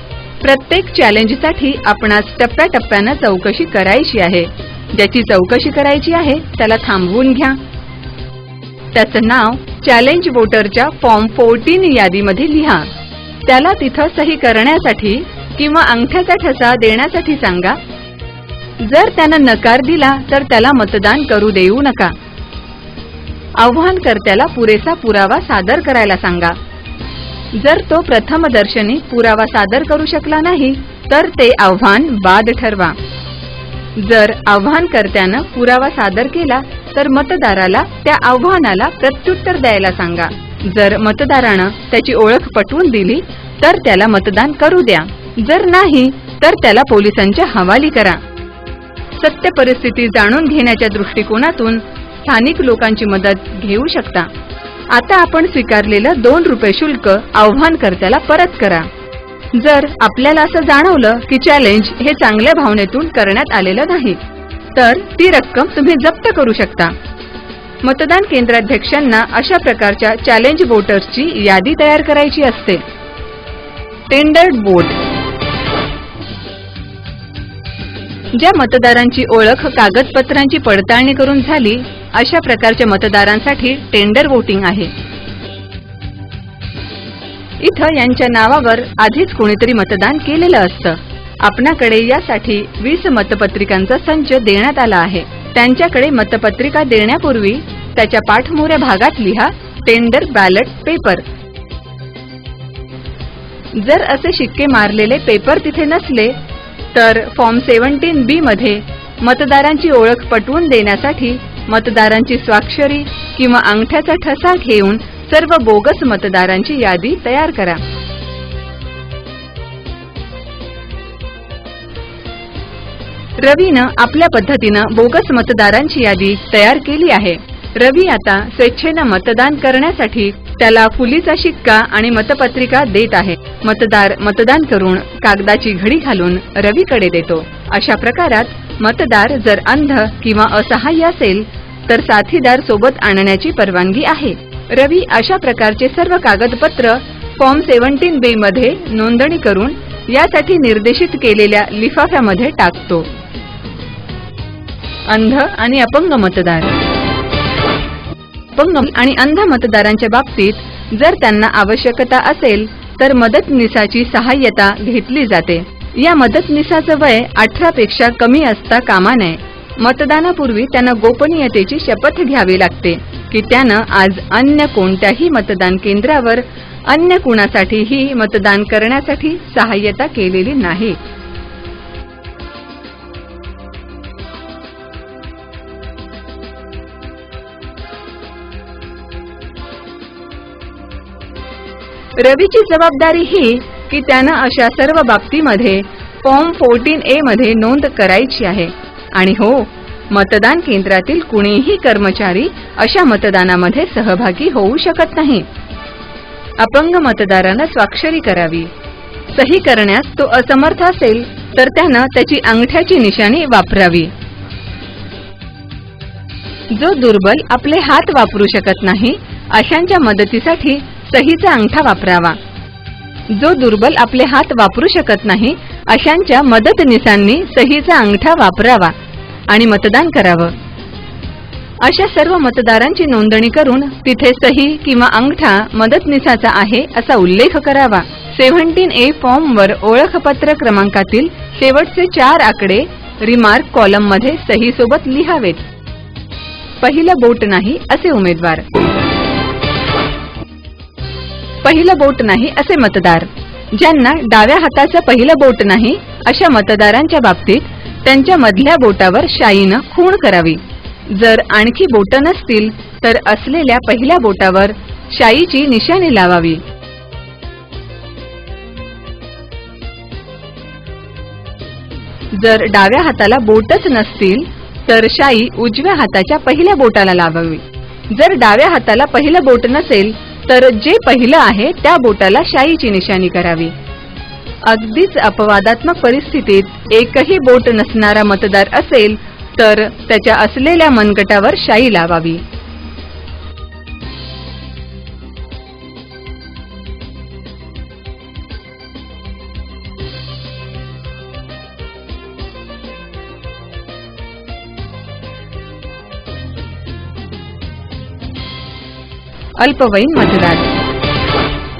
प्रत्येक चॅलेंजसाठी आपणास टप्प्याटप्प्यानं चौकशी करायची आहे. ज्याची चौकशी करायची आहे त्याला थांबवून घ्या. त्याचं नाव चॅलेंज वोटरच्या फॉर्म 14 यादीमध्ये लिहा. त्याला तिथं सही करण्यासाठी किंवा अंगठ्याचा ठसा देण्यासाठी सांगा. जर त्यानं नकार दिला तर त्याला मतदान करू देऊ नका. आव्हानकर्त्याला पुरेसा पुरावा सादर करायला सांगा. जर तो प्रथमदर्शनी पुरावा सादर करू शकला नाही तर ते आव्हान बाद ठरवा. जर आव्हानकर्त्यानं पुरावा सादर केला तर मतदाराला त्या आव्हानाला प्रत्युत्तर द्यायला सांगा. जर मतदारानं त्याची ओळख पटवून दिली तर त्याला मतदान करू द्या. जर नाही तर त्याला पोलिसांच्या हवाली करा. सत्य परिस्थिती जाणून घेण्याच्या दृष्टिकोनातून स्थानिक लोकांची मदत घेऊ शकता. आता आपण स्वीकारलेलं 2 रुपये शुल्क आव्हानकर्त्याला परत करा. जर आपल्याला असं जाणवलं की चॅलेंज हे चांगल्या भावनेतून करण्यात आलेलं नाही तर ती रक्कम तुम्ही जप्त करू शकता. मतदान केंद्राध्यक्षांना अशा प्रकारच्या चॅलेंज वोटर्सची यादी तयार करायची असते. Tendered vote. ज्या मतदारांची ओळख कागदपत्रांची पडताळणी करून झाली अशा प्रकारच्या मतदारांसाठी टेंडर वोटिंग आहे. इथं यांच्या नावावर आधीच कोणीतरी मतदान केलेलं असतं. आपणाकडे यासाठी 20 मतपत्रिकांचा संच देण्यात आला आहे. त्यांच्याकडे मतपत्रिका देण्यापूर्वी त्याच्या पाठमोऱ्या भागात लिहा टेंडर बॅलट पेपर. जर असे शिक्के मारलेले पेपर तिथे नसले तर फॉर्म 17B मध्ये मतदारांची ओळख पटवून देण्यासाठी मतदारांची स्वाक्षरी किंवा अंगठ्याचा ठसा घेऊन सर्व बोगस मतदारांची यादी तयार करा. रवीनं आपल्या पद्धतीनं बोगस मतदारांची यादी तयार केली आहे. रवी आता स्वेच्छेनं मतदान करण्यासाठी त्याला फुलीचा शिक्का आणि मतपत्रिका देत आहे. मतदार मतदान करून कागदाची घडी घालून रवीकडे देतो. अशा प्रकारात मतदार जर अंध किंवा असहाय्य असेल तर साथीदार सोबत आणण्याची परवानगी आहे. रवी अशा प्रकारचे सर्व कागदपत्र फॉर्म 17B मध्ये नोंदणी करून यासाठी निर्देशित केलेल्या लिफाफ्यामध्ये टाकतो. अंध आणि अपंग मतदार. अपंग आणि अंध मतदारांच्या बाबतीत जर त्यांना आवश्यकता असेल तर मदतनीसाची सहाय्यता घेतली जाते. या मदतनीसाचं वय 18 पेक्षा कमी असता कामा नये. मतदानापूर्वी त्यांना गोपनीयतेची शपथ घ्यावी लागते की त्यानं आज अन्य कोणत्याही मतदान केंद्रावर अन्य कुणासाठीही मतदान करण्यासाठी सहाय्यता केलेली नाही. रवीची जबाबदारी ही की त्यानं अशा सर्व बाबतीमध्ये फॉर्म 14A मध्ये नोंद करायची आहे. आणि हो, मतदान केंद्रातील कुणीही कर्मचारी अशा मतदानामध्ये सहभागी होऊ शकत नाही. अपंग मतदारानं स्वाक्षरी करावी. सही करण्यास तो असमर्थ असेल तर त्यानं त्याची अंगठ्याची निशाणी वापरावी. जो दुर्बल आपले हात वापरू शकत नाही अशांच्या मदतीसाठी सहीचा अंगठा वापरावा. जो दुर्बल आपले हात वापरू शकत नाही अशांच्या मदतनीसांनी सहीचा अंगठा वापरावा आणि मतदान करावं. अशा सर्व मतदारांची नोंदणी करून तिथे सही किंवा अंगठा मदतनीसाचा आहे असा उल्लेख करावा. 17A फॉर्मवर ओळखपत्र क्रमांकातील शेवटचे 4 आकडे रिमार्क कॉलम मध्ये सही सोबत लिहावेत. पहिलं बोट नाही असे उमेदवार. पहिलं बोट नाही असे मतदार. ज्यांना डाव्या हाताचं पहिलं बोट नाही अशा मतदारांच्या बाबतीत त्यांच्या मधल्या बोटावर शाईनं खूण करावी. जर आणखी बोट नसतील तर असलेल्या पहिल्या बोटावर शाईची निशाणी लावावी. जर डाव्या हाताला बोटच नसतील तर शाई उजव्या हाताच्या पहिल्या बोटाला लावावी. जर डाव्या हाताला पहिलं बोट नसेल तर जे पहिलं आहे त्या बोटाला शाईची निशाणी करावी. अगदीच अपवादात्मक परिस्थितीत एकही बोट नसणारा मतदार असेल तर त्याच्या असलेल्या मनगटावर शाई लावावी. अल्पवयीन मतदार.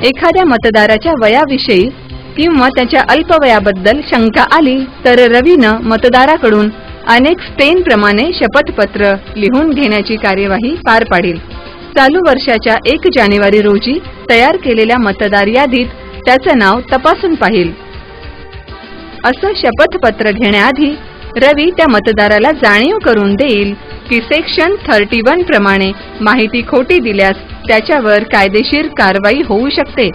एखाद्या मतदाराच्या वयाविषयी किंवा त्याच्या अल्पवयाबद्दल शंका आली तर रवीनं मतदाराकडून अनेक स्टेनप्रमाणे शपथपत्र लिहून घेण्याची कार्यवाही पार पाडील. चालू वर्षाच्या 1 जानेवारी रोजी तयार केलेल्या मतदार यादीत त्याचं नाव तपासून पाहिल. असं शपथपत्र घेण्याआधी रवी त्या मतदाराला जाणीव करून देईल की सेक्शन 31 प्रमाणे माहिती खोटी दिल्यास त्याच्यावर कायदेशीर कारवाई होऊ शकते.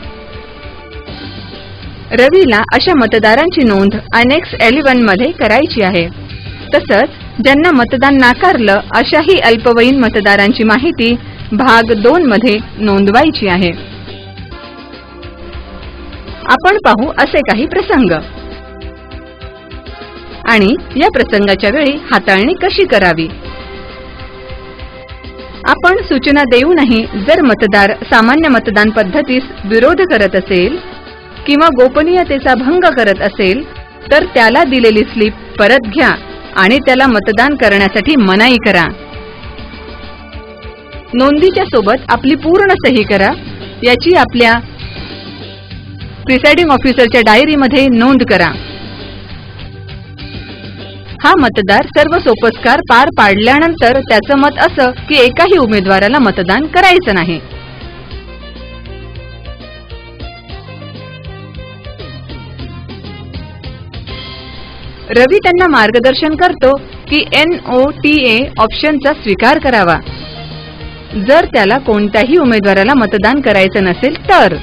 रवीला अशा मतदारांची नोंद अनेक्स 11 मध्ये करायची आहे. तसंच ज्यांना मतदान नाकारलं अशाही अल्पवयीन मतदारांची माहिती भाग 2 मध्ये नोंदवायची आहे. आपण पाहू असे काही प्रसंग आणि या प्रसंगाच्या वेळी हाताळणी कशी करावी. आपण सूचना देऊनही जर मतदार सामान्य मतदान पद्धतीस विरोध करत असेल किंवा गोपनीयतेचा भंग करत असेल तर त्याला दिलेली स्लिप परत घ्या आणि त्याला मतदान करण्यासाठी मनाई करा. नोंदीच्या सोबत आपली पूर्ण सही करा. याची आपल्या प्रिसाइडिंग ऑफिसरच्या डायरीमध्ये नोंद करा. हा मतदार सर्व सोपस्कार पार पाडल्यानंतर त्याचं मत असं की एकाही उमेदवाराला मतदान करायचं नाही. रवी त्यांना मार्गदर्शन करतो की NOTA ऑप्शनचा स्वीकार करावा जर त्याला कोणत्याही उमेदवाराला मतदान करायचं नसेल तर.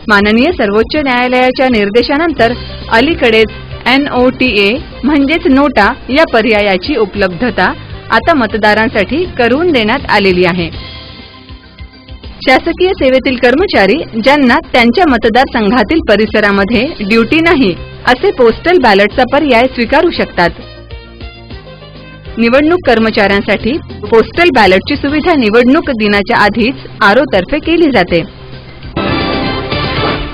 माननीय सर्वोच्च न्यायालयाच्या निर्देशानंतर अलीकडेच NOTA म्हणजेच नोटा या पर्यायाची उपलब्धता आता मतदारांसाठी करून देण्यात आलेली आहे. शासकीय सेवेतील कर्मचारी ज्यांना त्यांच्या मतदारसंघातील परिसरामध्ये ड्युटी नाही असे पोस्टल बॅलेटचा पर्याय स्वीकारू शकतात. निवडणूक कर्मचाऱ्यांसाठी पोस्टल बॅलेटची सुविधा निवडणूक दिनाच्या आधीच RO तर्फे केली जाते.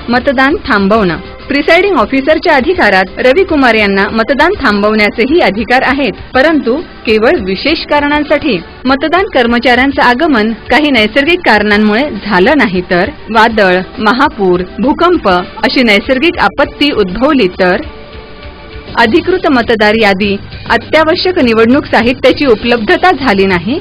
मतदान थांबवणं. प्रिसाइडिंग ऑफिसरच्या अधिकारात रविकुमार यांना मतदान थांबवण्याचेही अधिकार आहेत, परंतु केवळ विशेष कारणांसाठी. मतदान कर्मचाऱ्यांचं आगमन काही नैसर्गिक कारणांमुळे झालं नाही तर, वादळ, महापूर, भूकंप अशी नैसर्गिक आपत्ती उद्भवली तर, अधिकृत मतदार यादी, अत्यावश्यक निवडणूक साहित्याची उपलब्धता झाली नाही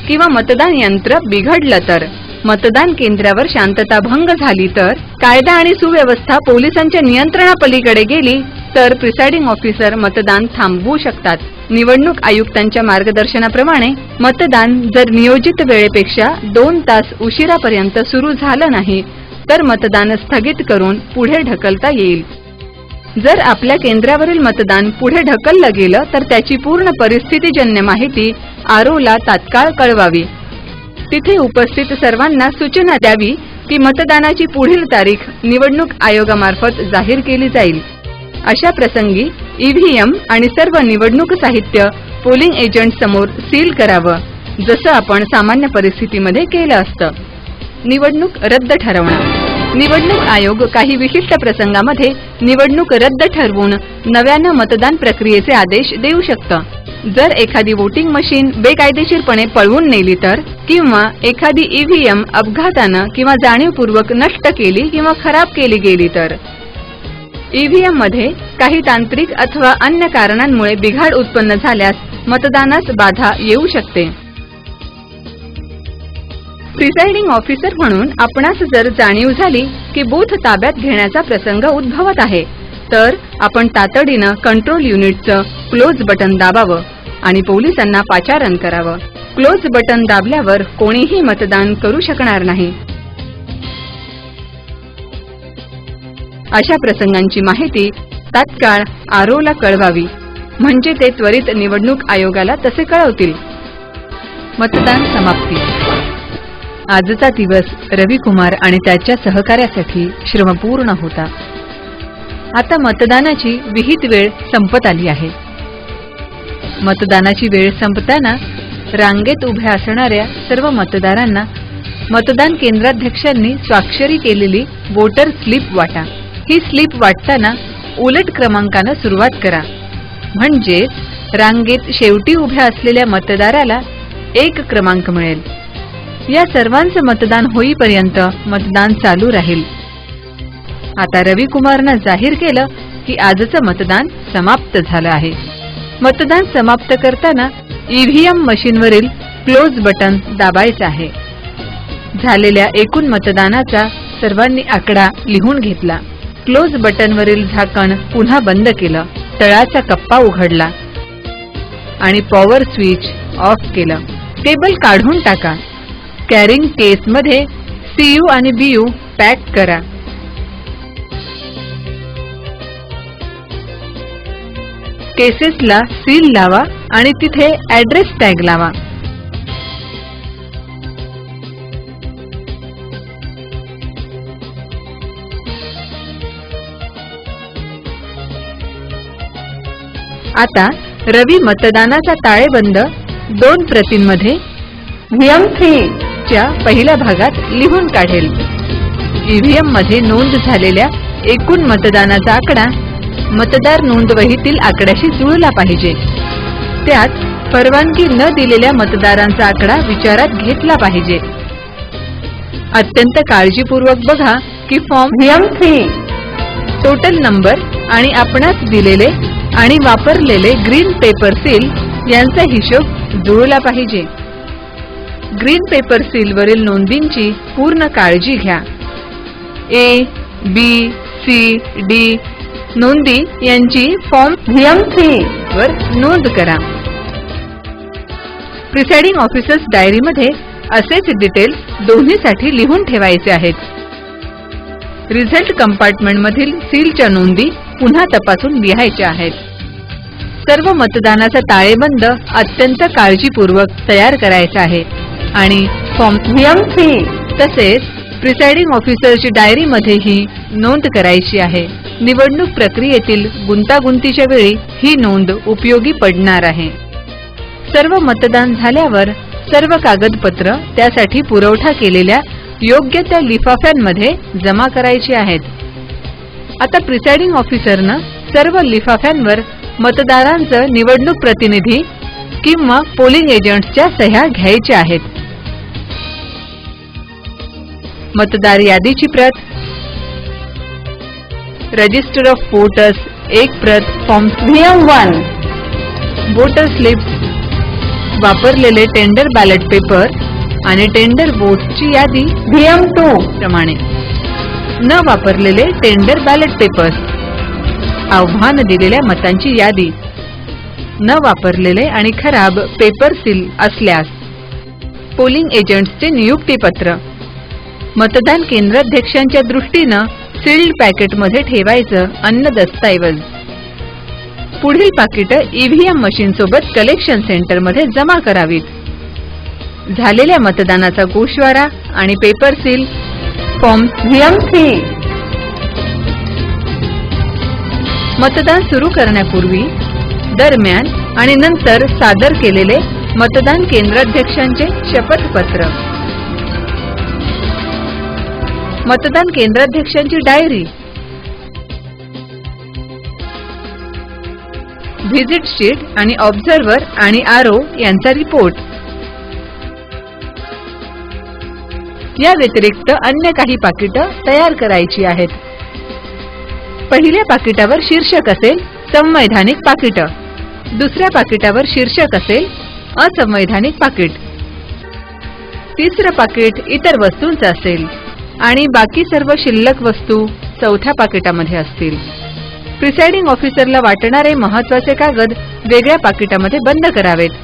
किंवा मतदान यंत्र बिघडलं तर, मतदान केंद्रावर शांतता भंग झाली तर, कायदा आणि सुव्यवस्था पोलिसांच्या नियंत्रणापलीकडे गेली तर प्रिसाइडिंग ऑफिसर मतदान थांबवू शकतात. निवडणूक आयुक्तांच्या मार्गदर्शनाप्रमाणे मतदान जर नियोजित वेळेपेक्षा 2 तास उशिरापर्यंत सुरू झालं नाही तर मतदान स्थगित करून पुढे ढकलता येईल. जर आपल्या केंद्रावरील मतदान पुढे ढकललं गेलं तर त्याची पूर्ण परिस्थितीजन्य माहिती आरओला तात्काळ कळवावी. तिथे उपस्थित सर्वांना सूचना द्यावी की मतदानाची पुढील तारीख निवडणूक आयोगामार्फत जाहीर केली जाईल. अशा प्रसंगी ईव्हीएम आणि सर्व निवडणूक साहित्य पोलिंग एजंट समोर सील करावं, जसं आपण सामान्य परिस्थितीमध्ये केलं असतं. निवडणूक रद्द ठरवणं. निवडणूक आयोग काही विशिष्ट प्रसंगामध्ये निवडणूक रद्द ठरवून नव्यानं मतदान प्रक्रियेचे आदेश देऊ शकतं. जर एखादी वोटिंग मशीन बेकायदेशीरपणे पळवून नेली तर, किंवा एखादी ईव्हीएम अपघातानं किंवा जाणीवपूर्वक नष्ट केली किंवा खराब केली गेली तर, ईव्हीएम मध्ये काही तांत्रिक अथवा अन्य कारणांमुळे बिघाड उत्पन्न झाल्यास मतदानास बाधा येऊ शकते. प्रिसाइडिंग ऑफिसर म्हणून आपणास जर जाणीव झाली की बूथ ताब्यात घेण्याचा प्रसंग उद्भवत आहे तर आपण तातडीनं कंट्रोल युनिटचं क्लोज बटन दाबावं आणि पोलिसांना पाचारण करावं. क्लोज बटन दाबल्यावर कोणीही मतदान करू शकणार नाही. अशा प्रसंगांची माहिती तात्काळ आरओला कळवावी, म्हणजे ते त्वरित निवडणूक आयोगाला तसे कळवतील. मतदान समाप्ती. आजचा दिवस रविकुमार आणि त्याच्या सहकार्यासाठी श्रमपूर्ण होता. आता मतदानाची विहित वेळ संपत आली आहे. मतदानाची वेळ संपताना रांगेत उभ्या असणाऱ्या सर्व मतदारांना मतदान केंद्राध्यक्षांनी स्वाक्षरी केलेली वोटर स्लिप वाटा. ही स्लिप वाटताना उलट क्रमांकाने सुरुवात करा, म्हणजेच रांगेत शेवटी उभ्या असलेल्या मतदाराला 1 क्रमांक मिळेल. या सर्वांचं मतदान होईपर्यंत मतदान चालू राहील. आता रविकुमारनं जाहीर केलं की आजचं मतदान समाप्त झालं आहे. मतदान समाप्त करताना ईव्हीएम मशीनवरील क्लोज बटन दाबायचं आहे. झालेल्या एकूण मतदानाचा सर्वांनी आकडा लिहून घेतला. क्लोज बटनवरील झाकण पुन्हा बंद केलं. तळाचा कप्पा उघडला आणि पॉवर स्विच ऑफ केलं. केबल काढून टाका. कॅरिंग केसमध्ये सीयू आणि बीयू पॅक करा. केसेसला सील लावा आणि तिथे ऍड्रेस टॅग लावा. आता रवी मतदानाचा ताळेबंद 2 प्रतींमध्ये VM3 च्या पहिल्या भागात लिहून काढेल. ईव्हीएम मध्ये नोंद झालेल्या एकूण मतदानाचा आकडा मतदार नोंदवहीतील आकड्याशी जुळला पाहिजे. त्यात परवानगी न दिलेल्या मतदारांचा आकडा विचारात घेतला पाहिजे. अत्यंत काळजीपूर्वक बघा की फॉर्म VM3 टोटल नंबर आणि आपणास दिलेले आणि वापरलेले ग्रीन पेपर सील यांचा हिशोब जुळला पाहिजे. ग्रीन पेपर सील वरील नोंदींची पूर्ण काळजी घ्या. A, B, C, D नोंदी यांची फॉर्म VM3 वर नोंद करा. प्रिसाइडिंग ऑफिसर्स डायरीमध्ये असेच डिटेल्स दोन्हीसाठी लिहून ठेवायचे आहेत. रिझल्ट कंपार्टमेंटमधील सीलच्या नोंदी पुन्हा तपासून लिहायच्या आहेत. सर्व मतदानाचा ताळेबंद अत्यंत काळजीपूर्वक तयार करायचा आहे आणि फॉर्म VM3 तसेच प्रिसाइडिंग ऑफिसरची डायरीमध्येही नोंद करायची आहे. निवडणूक प्रक्रियेतील गुंतागुंतीच्या वेळी ही नोंद उपयोगी पडणार आहे. सर्व मतदान झाल्यावर सर्व कागदपत्र त्यासाठी पुरवठा केलेल्या योग्य त्या लिफाफ्यांमध्ये जमा करायची आहेत. आता प्रिसाइडिंग ऑफिसरनं सर्व लिफाफ्यांवर मतदारांचं निवडणूक प्रतिनिधी किंवा पोलिंग एजंट्सच्या सह्या घ्यायच्या आहेत. मतदार यादीची प्रत, रजिस्टर ऑफ वोटर्स एक प्रत, फॉर्म VM1, वोटर स्लिप्स, वापरलेले टेंडर बॅलेट पेपर आणि टेंडर वोट्सची यादी VM2, प्रमाणे, न वापरलेले टेंडर बॅलेट पेपर्स, आव्हान दिलेल्या मतांची यादी, न वापरलेले आणि खराब पेपर सील असल्यास, पोलिंग एजंट्सचे नियुक्तीपत्र, मतदान केंद्राध्यक्षांच्या दृष्टीनं सील्ड पॅकेटमध्ये ठेवायचं अन्न दस्तऐवज, पुढील पाकिटं ईव्हीएम मशीन सोबत कलेक्शन सेंटरमध्ये जमा करावीत. झालेल्या मतदानाचा गोषवारा आणि पेपर सील, फॉर्म VM3, मतदान सुरू करण्यापूर्वी, दरम्यान आणि नंतर सादर केलेले मतदान केंद्राध्यक्षांचे शपथपत्र, मतदान केंद्राध्यक्षांची डायरी, व्हिजिट शीट आणि ऑब्झर्व्हर आणि आरओ यांचा रिपोर्ट. या व्यतिरिक्त अन्य काही पाकिटं तयार करायची आहेत. पहिल्या पाकिटावर शीर्षक असेल संवैधानिक पाकिटं, दुसऱ्या पाकिटावर शीर्षक असेल असंवैधानिक पाकिट, तिसरं पाकिट इतर वस्तूंचं असेल आणि बाकी सर्व शिल्लक वस्तू चौथ्या पाकिटामध्ये असतील. प्रिसाइडिंग ऑफिसरला वाटणारे महत्त्वाचे कागद वेगळ्या पाकिटामध्ये बंद करावेत.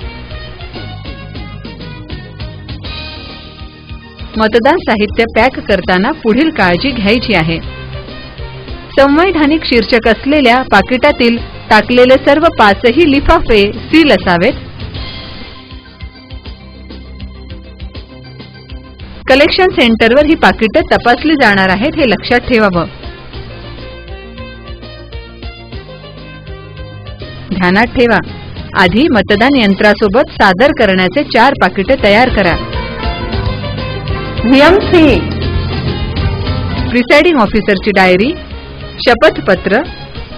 मतदान साहित्य पॅक करताना पुढील काळजी घ्यायची आहे. संवैधानिक शीर्षक असलेल्या पाकिटातील टाकलेले सर्व 5ही लिफाफे सील असावेत. कलेक्शन सेंटरवर ही पाकिटं तपासली जाणार आहेत हे लक्षात ठेवावं. ध्यानात ठेवा, आधी मतदान यंत्रासोबत सादर करण्याचे 4 पाकिटं तयार करा. VM3, प्रिसाइडिंग ऑफिसरची डायरी, शपथपत्र,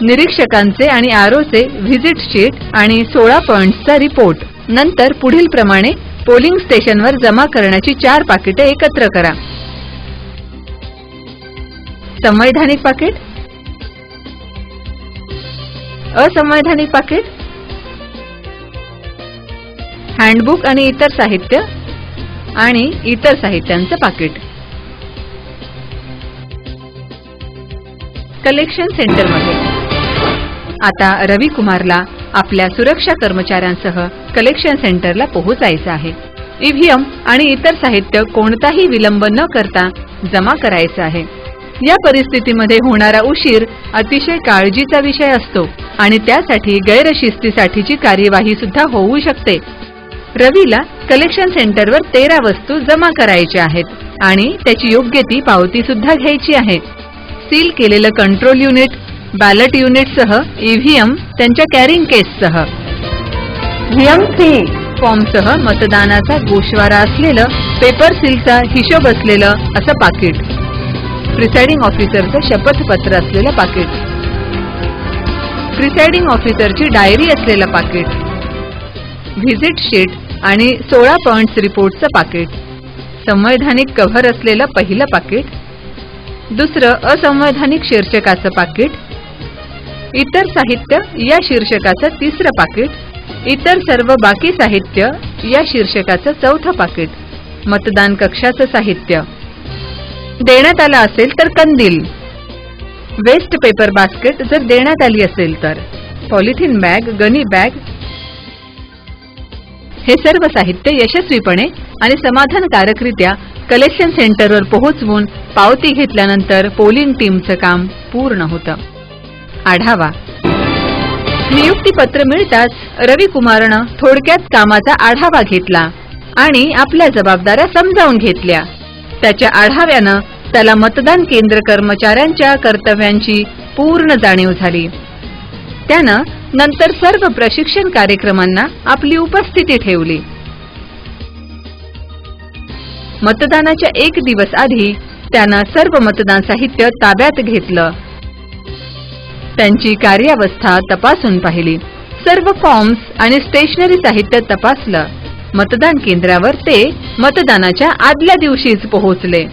निरीक्षकांचे आणि आरओचे व्हिजिट शीट आणि 16 पॉइंट्सचा रिपोर्ट. नंतर पुढील प्रमाणे पोलिंग स्टेशनवर जमा करण्याची 4 पाकिटे एकत्र करा. संवैधानिक पाकिट, असंवैधानिक पाकिट, हँडबुक आणि इतर साहित्य आणि इतर साहित्यांचं पाकिट. कलेक्शन सेंटरमध्ये आता रवी कुमारला आपल्या सुरक्षा कर्मचाऱ्यांसह कलेक्शन सेंटरला पोहोचायचं आहे. ईव्हीएम आणि इतर साहित्य कोणताही विलंब न करता जमा करायचं आहे. या परिस्थितीमध्ये होणारा उशीर अतिशय काळजीचा विषय असतो आणि त्यासाठी गैरशिस्तीसाठीची कार्यवाही सुद्धा होऊ शकते. रवीला कलेक्शन सेंटरवर 13 वस्तू जमा करायच्या आहेत आणि त्याची योग्य ती पावती सुद्धा घ्यायची आहे. सील केलेलं कंट्रोल युनिट, बॅलेट युनिटसह ईव्हीएम त्यांच्या कॅरिंग केससह, VM3, फॉर्मसह मतदानाचा गोषवारा असलेलं पेपर सीलचा हिशोब असलेलं असं पाकिट, प्रिसाइडिंग ऑफिसरचं शपथपत्र असलेलं पाकिट, प्रिसाइडिंग ऑफिसरची डायरी असलेलं पाकिट, व्हिजिट शीट आणि 16 पॉइंट्स रिपोर्टचं पाकिट, संवैधानिक कव्हर असलेलं पहिलं पाकिट, दुसरं असंवैधानिक शीर्षकाचं पाकिट, इतर साहित्य या शीर्षकाचं 3रं पाकिट, इतर सर्व बाकी साहित्य या शीर्षकाचं 4थं पाकिट, मतदान कक्षाचं साहित्य. देण्यात आलं असेल तर कंदील, वेस्ट पेपर बास्केट जर देण्यात आली असेल तर, पॉलिथिन बॅग, गनी बॅग, हे सर्व साहित्य यशस्वीपणे आणि समाधानकारकरित्या कलेक्शन सेंटरवर पोहोचवून पावती घेतल्यानंतर पोलिंग टीमचं काम पूर्ण होतं. आढावा. नियुक्तीपत्र मिळताच रवी कुमारनं थोडक्यात कामाचा आढावा घेतला आणि आपल्या जबाबदाऱ्या समजावून घेतल्या. त्याच्या आढाव्यानं त्याला मतदान केंद्र कर्मचाऱ्यांच्या कर्तव्यांची पूर्ण जाणीव झाली. त्यानं नंतर सर्व प्रशिक्षण कार्यक्रमांना आपली उपस्थिती ठेवली. मतदानाच्या 1 दिवस आधी त्यानं सर्व मतदान साहित्य ताब्यात घेतलं. त्यांची कार्यावस्था तपासून पाहिली. सर्व फॉर्म्स आणि स्टेशनरी साहित्य तपासलं. मतदान केंद्रावर ते मतदानाच्या आदल्या दिवशीच पोहोचले.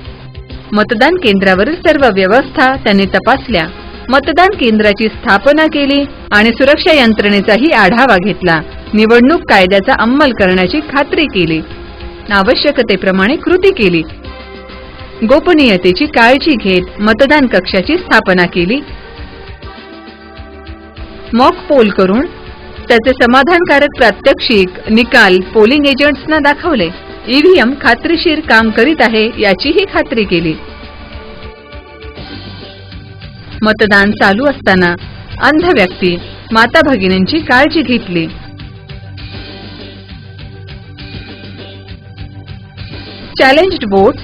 मतदान केंद्रावरील सर्व व्यवस्था त्यांनी तपासल्या. मतदान केंद्राची स्थापना केली आणि सुरक्षा यंत्रणेचाही आढावा घेतला. निवडणूक कायद्याचा अंमल करण्याची खात्री केली. आवश्यकतेप्रमाणे कृती केली. गोपनीयतेची काळजी घेत मतदान कक्षाची स्थापना केली. मॉक पोल करून त्याचे समाधानकारक प्रात्यक्षिक निकाल पोलिंग एजंट्सना दाखवले. ईव्हीएम खात्रीशीर काम करीत आहे याचीही खात्री केली. मतदान चालू असताना अंध व्यक्ती माता भगिनींची काळजी घेतली. Challenged votes,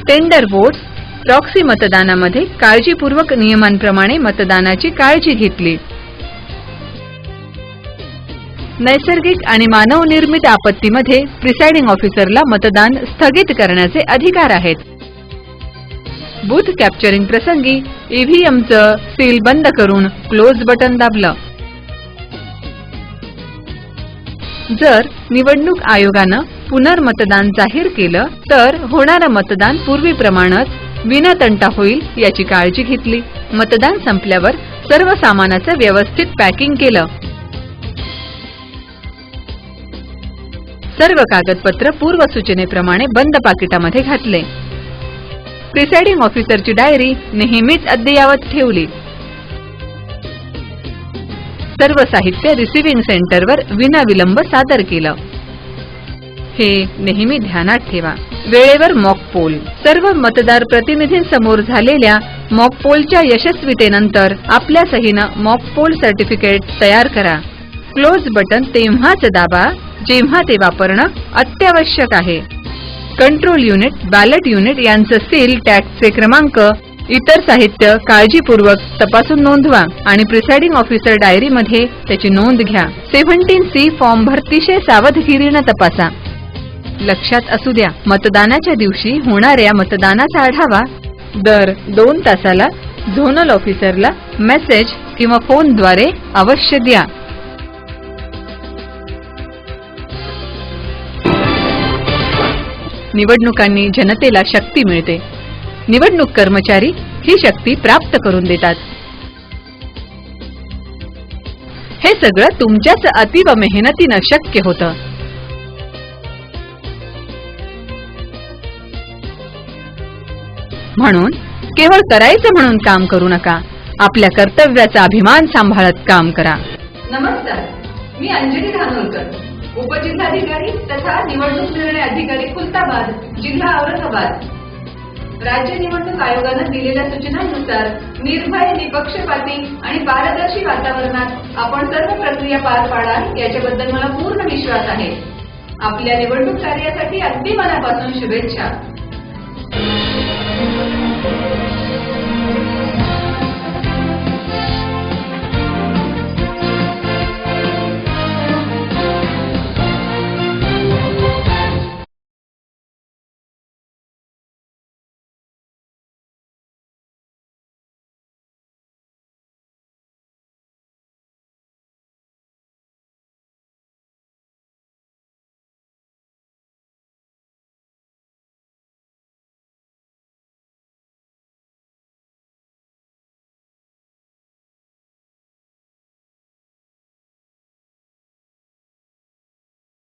tender votes, proxy मतदानामध्ये काळजीपूर्वक नियमांप्रमाणे मतदानाची काळजी घेतली. नैसर्गिक आणि मानवनिर्मित आपत्तीमध्ये प्रिसाइडिंग ऑफिसरला मतदान स्थगित करण्याचे अधिकार आहेत. बूथ कॅप्चरिंग प्रसंगी ईव्हीएमचं सील बंद करून क्लोज बटन दाबलं. जर निवडणूक आयोगानं पुनर्मतदान जाहीर केलं तर होणारं मतदान पूर्वीप्रमाणेच विनातंटा होईल याची काळजी घेतली. मतदान संपल्यावर सर्व सामानाचं व्यवस्थित पॅकिंग केलं. सर्व कागदपत्र पूर्वसूचनेप्रमाणे बंद पाकिटामध्ये घातले. प्रिसाइडिंग ऑफिसरची डायरी नेहमीच अद्ययावत ठेवली. सर्व साहित्य रिसिव्हिंग सेंटरवर विनाविलंब सादर केलं. हे नेहमी ध्यानात ठेवा. वेळेवर मॉक पोल. सर्व मतदार प्रतिनिधींसमोर झालेल्या मॉक पोलच्या यशस्वीतेनंतर आपल्या सहीनं मॉक पोल सर्टिफिकेट तयार करा. क्लोज बटन तेव्हाच दाबा जेव्हा ते वापरणं अत्यावश्यक आहे. कंट्रोल युनिट, बॅलेट युनिट यांचं सील, टॅगचे क्रमांक, इतर साहित्य काळजीपूर्वक तपासून नोंदवा आणि प्रिसाइडिंग ऑफिसर डायरीमध्ये त्याची नोंद घ्या. 17C फॉर्म भरतीशय सावधगिरीनं तपासा. लक्षात असू द्या, मतदानाच्या दिवशी होणाऱ्या मतदानाचा आढावा दर 2 तासाला झोनल ऑफिसरला मेसेज किंवा फोनद्वारे अवश्य द्या. निवडणुकांनी जनतेला शक्ती मिळते. निवडणूक कर्मचारी ही शक्ती प्राप्त करून देतात. हे सगळं तुमच्याच अतीव मेहनतीनं शक्य होतं. म्हणून केवळ करायचं म्हणून काम करू नका. आपल्या कर्तव्याचा अभिमान सांभाळत काम करा. नमस्कार, मी अंजली धानोरकर, उपजिल्हाधिकारी तथा निवडणूक निर्णय अधिकारी खुलताबाद, जिल्हा औरंगाबाद. राज्य निवडणूक आयोगानं दिलेल्या सूचनांनुसार निर्भय, निपक्षपाती आणि पारदर्शी वातावरणात आपण सर्व प्रक्रिया पार पाडाल याच्याबद्दल मला पूर्ण विश्वास आहे. आपल्या निवडणूक कार्यासाठी अगदी मनापासून शुभेच्छा.